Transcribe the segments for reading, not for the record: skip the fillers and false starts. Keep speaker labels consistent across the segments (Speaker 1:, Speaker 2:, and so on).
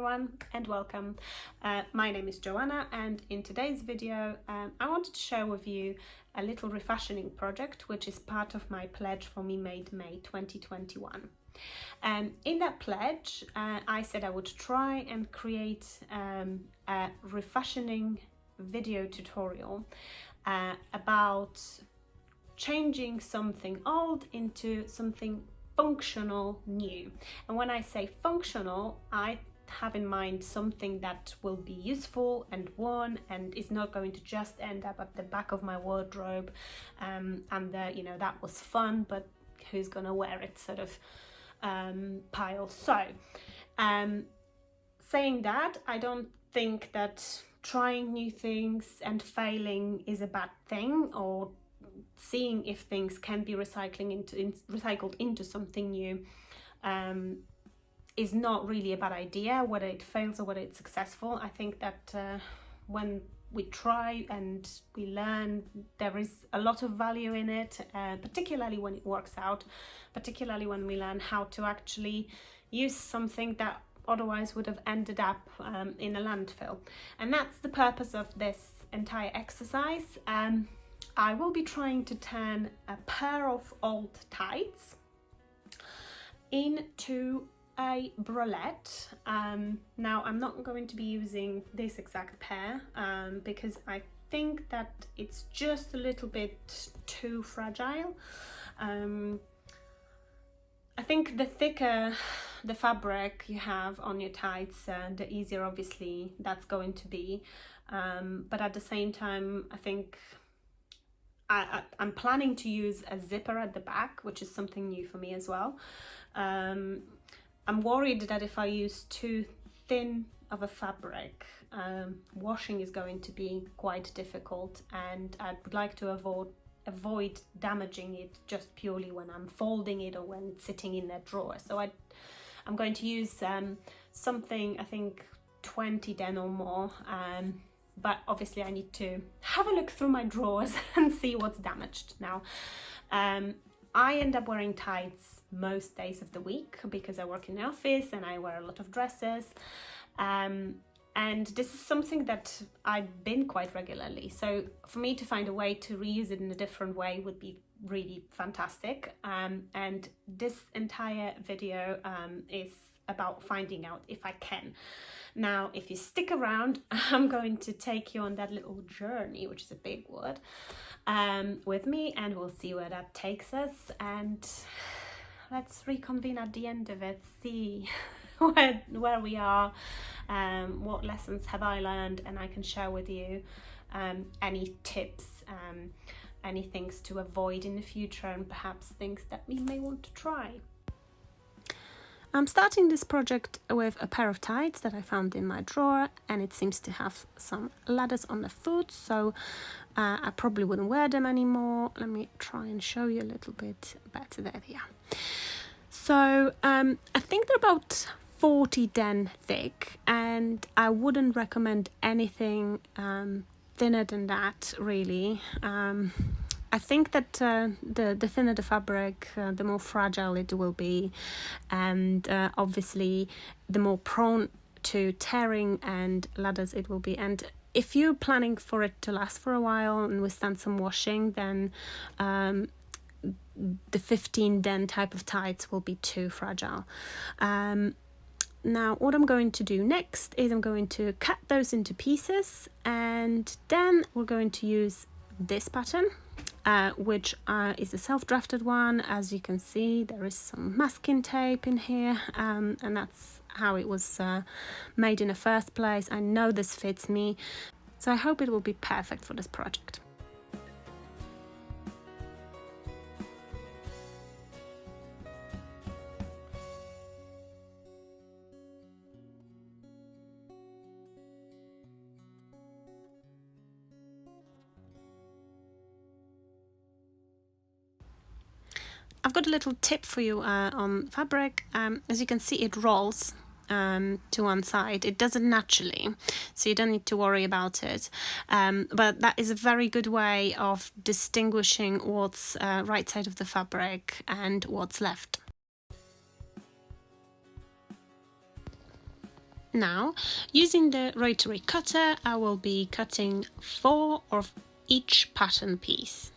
Speaker 1: everyone and welcome. My name is Joanna, and in today's video I wanted to share with you a little refashioning project which is part of my pledge for Me Made May 2021. In that pledge I said I would try and create a refashioning video tutorial about changing something old into something functional new. And when I say functional, I have in mind something that will be useful and worn and is not going to just end up at the back of my wardrobe and you know, that was fun but who's gonna wear it sort of pile. So saying that, I don't think that trying new things and failing is a bad thing, or seeing if things can be recycled into something new is not really a bad idea, whether it fails or whether it's successful. I think that when we try and we learn, there is a lot of value in it, particularly when it works out, particularly when we learn how to actually use something that otherwise would have ended up in a landfill. And that's the purpose of this entire exercise. I will be trying to turn a pair of old tights into a bralette. Now I'm not going to be using this exact pair because I think that it's just a little bit too fragile. I think the thicker the fabric you have on your tights, the easier obviously that's going to be, but at the same time I think I'm planning to use a zipper at the back, which is something new for me as well. I'm worried that if I use too thin of a fabric, washing is going to be quite difficult, and I would like to avoid damaging it just purely when I'm folding it or when it's sitting in that drawer. So I'm going to use something, I think 20 den or more, but obviously I need to have a look through my drawers and see what's damaged. Now I end up wearing tights most days of the week because I work in the office and I wear a lot of dresses, and this is something that I bin quite regularly, so for me to find a way to reuse it in a different way would be really fantastic, and this entire video is about finding out if I can. Now, if you stick around, I'm going to take you on that little journey, which is a big word, with me, and we'll see where that takes us, and let's reconvene at the end of it, see where we are, what lessons have I learned, and I can share with you any tips, any things to avoid in the future, and perhaps things that we may want to try. I'm starting this project with a pair of tights that I found in my drawer, and it seems to have some ladders on the foot, so I probably wouldn't wear them anymore. Let me try and show you a little bit better. There they are. So I think they're about 40 den thick, and I wouldn't recommend anything thinner than that, really. I think that the thinner the fabric, the more fragile it will be, and obviously the more prone to tearing and ladders it will be. And if you're planning for it to last for a while and withstand some washing, then the 15 den type of tights will be too fragile. Now what I'm going to do next is I'm going to cut those into pieces, and then we're going to use this pattern, which is a self-drafted one. As you can see, there is some masking tape in here, and that's how it was made in the first place. I know this fits me, so I hope it will be perfect for this project. I've got a little tip for you on fabric. As you can see, it rolls to one side. It does it naturally, so you don't need to worry about it. But that is a very good way of distinguishing what's right side of the fabric and what's left. Now, using the rotary cutter, I will be cutting 4 of each pattern piece.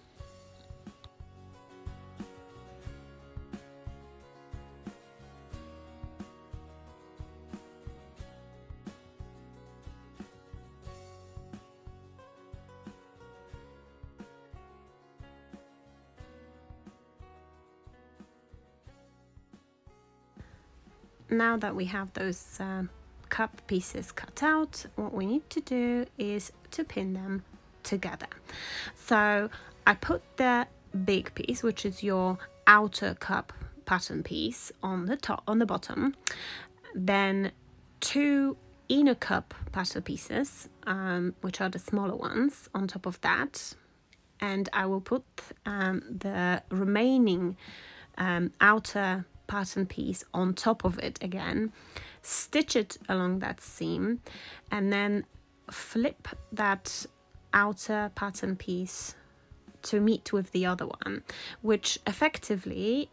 Speaker 1: Now that we have those cup pieces cut out, what we need to do is to pin them together. So I put the big piece, which is your outer cup pattern piece, on the top, on the bottom, then 2 inner cup pattern pieces, which are the smaller ones, on top of that, and I will put the remaining outer pattern piece on top of it again, stitch it along that seam, and then flip that outer pattern piece to meet with the other one, which effectively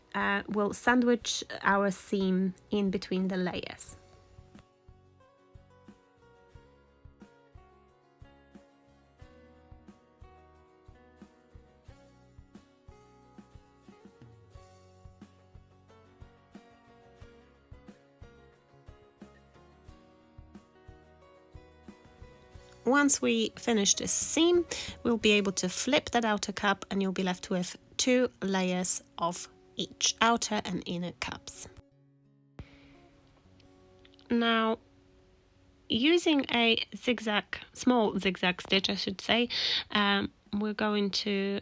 Speaker 1: will sandwich our seam in between the layers. Once we finish this seam, we'll be able to flip that outer cup and you'll be left with 2 layers of each outer and inner cups. Now, using a small zigzag stitch, I should say, we're going to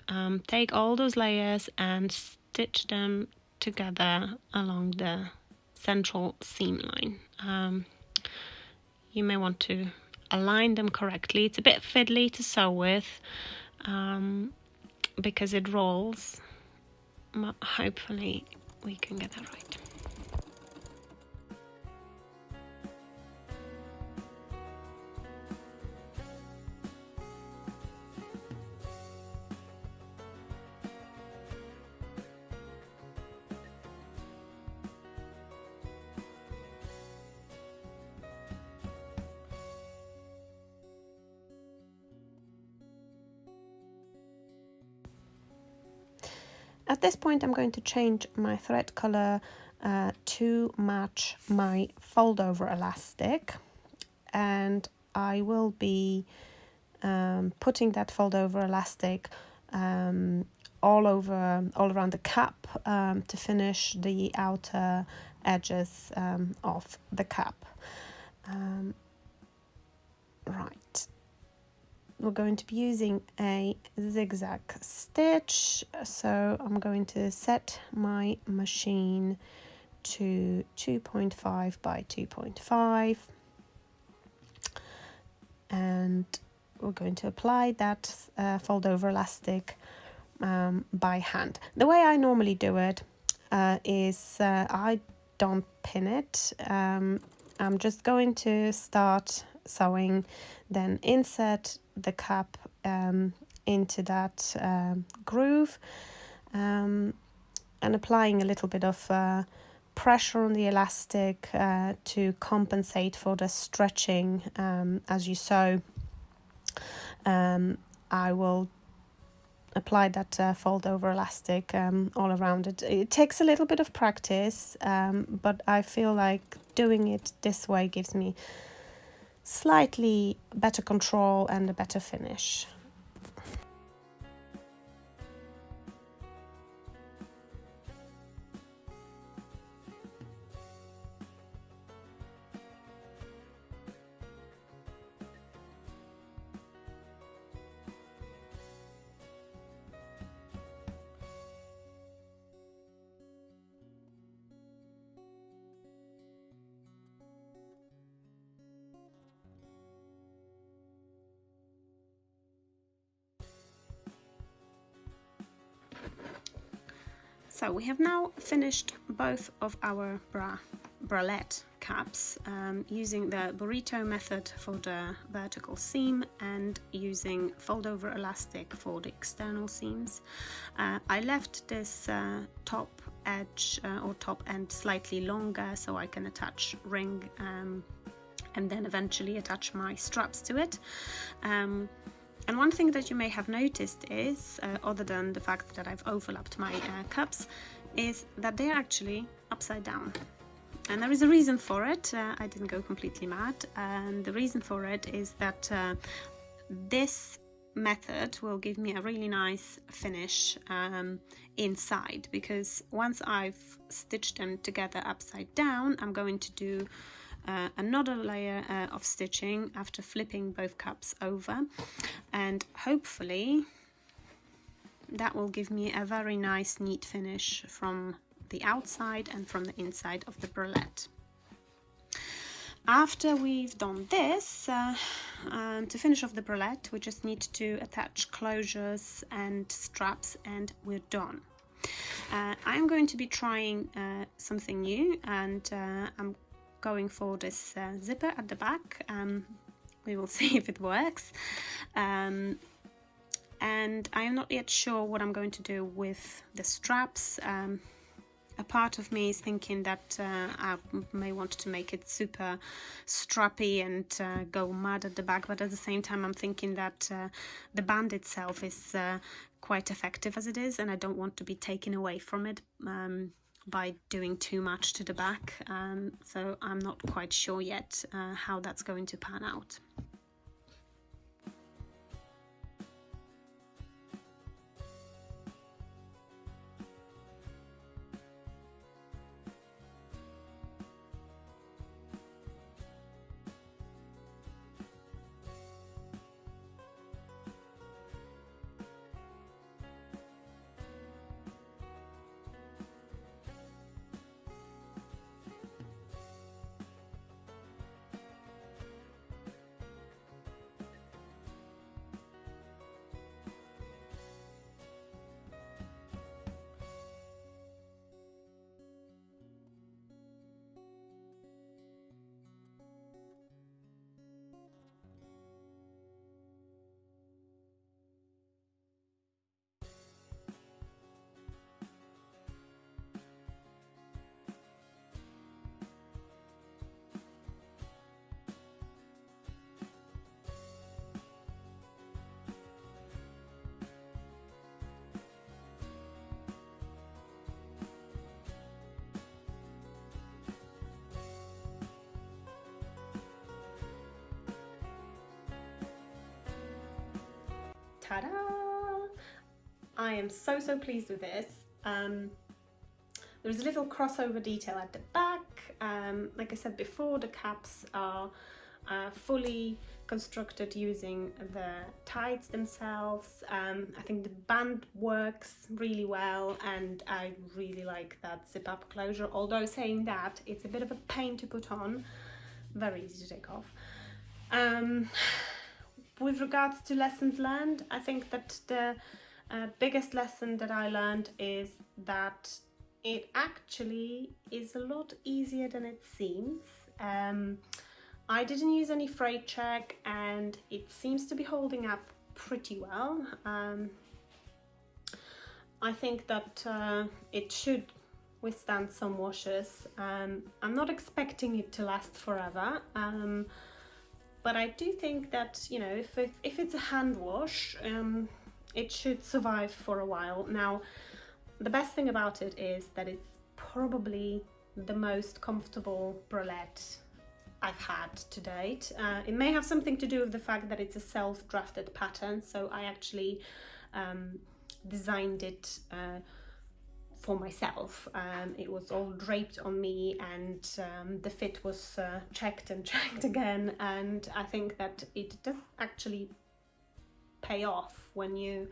Speaker 1: take all those layers and stitch them together along the central seam line. You may want to align them correctly. It's a bit fiddly to sew with because it rolls, but hopefully we can get that right. At this point, I'm going to change my thread color to match my fold over elastic, and I will be putting that fold over elastic all around the cap to finish the outer edges of the cap. Right. We're going to be using a zigzag stitch, so I'm going to set my machine to 2.5 by 2.5, and we're going to apply that fold over elastic by hand. The way I normally do it is I don't pin it. I'm just going to start sewing, then insert the cap into that groove, and applying a little bit of pressure on the elastic to compensate for the stretching as you sew. I will apply that fold over elastic all around it. It takes a little bit of practice, but I feel like doing it this way gives me slightly better control and a better finish. So we have now finished both of our bralette caps using the burrito method for the vertical seam and using fold over elastic for the external seams. I left this top edge or top end slightly longer so I can attach ring and then eventually attach my straps to it. And one thing that you may have noticed is, other than the fact that I've overlapped my cups, is that they're actually upside down. And there is a reason for it. I didn't go completely mad, and the reason for it is that this method will give me a really nice finish inside, because once I've stitched them together upside down, I'm going to do another layer of stitching after flipping both cups over, and hopefully that will give me a very nice neat finish from the outside and from the inside of the bralette. After we've done this, to finish off the bralette, we just need to attach closures and straps, and we're done. I'm going to be trying something new, and I'm going for this zipper at the back. We will see if it works. And I am not yet sure what I'm going to do with the straps. A part of me is thinking that I may want to make it super strappy and go mad at the back, but at the same time I'm thinking that the band itself is quite effective as it is, and I don't want to be taken away from it by doing too much to the back, so I'm not quite sure yet how that's going to pan out. Ta-da! I am so pleased with this. There's a little crossover detail at the back. Like I said before, the caps are fully constructed using the ties themselves. I think the band works really well, and I really like that zip up closure, although saying that, it's a bit of a pain to put on, very easy to take off. With regards to lessons learned, I think that the biggest lesson that I learned is that it actually is a lot easier than it seems. I didn't use any freight check, and it seems to be holding up pretty well. I think that it should withstand some washes. I'm not expecting it to last forever. But I do think that, you know, if it's a hand wash, it should survive for a while. Now, the best thing about it is that it's probably the most comfortable bralette I've had to date. It may have something to do with the fact that it's a self-drafted pattern, so I actually designed it for myself. It was all draped on me, and the fit was checked and checked again, and I think that it does actually pay off when you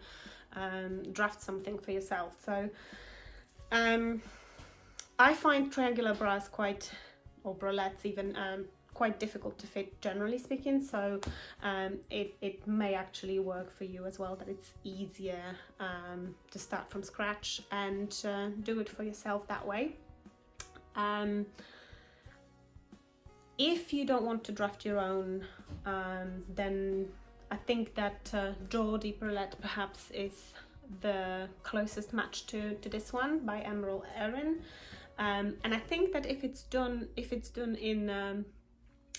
Speaker 1: draft something for yourself. So I find triangular bras or bralettes even, quite difficult to fit, generally speaking, so it may actually work for you as well, that it's easier to start from scratch and do it for yourself that way. If you don't want to draft your own, then I think that Jordy bralette perhaps is the closest match to this one by Emerald Erin. And I think that if it's done in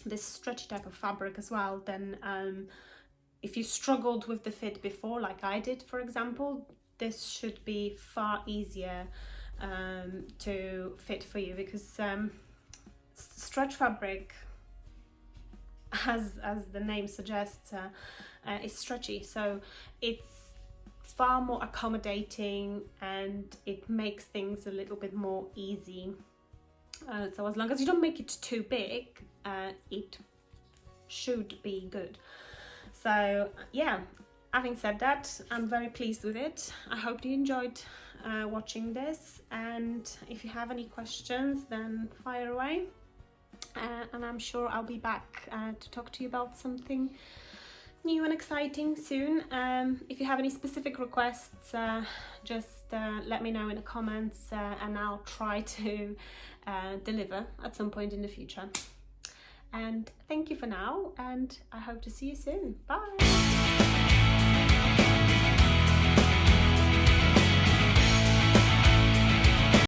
Speaker 1: this stretchy type of fabric as well, then if you struggled with the fit before, like I did, for example, this should be far easier to fit for you, because stretch fabric, as the name suggests, is stretchy, so it's far more accommodating and it makes things a little bit more easy. So as long as you don't make it too big, it should be good. So yeah, having said that, I'm very pleased with it. I hope you enjoyed watching this, and if you have any questions, then fire away, and I'm sure I'll be back to talk to you about something new and exciting soon. If you have any specific requests, just let me know in the comments, and I'll try to deliver at some point in the future. And thank you for now, and I hope to see you soon. Bye!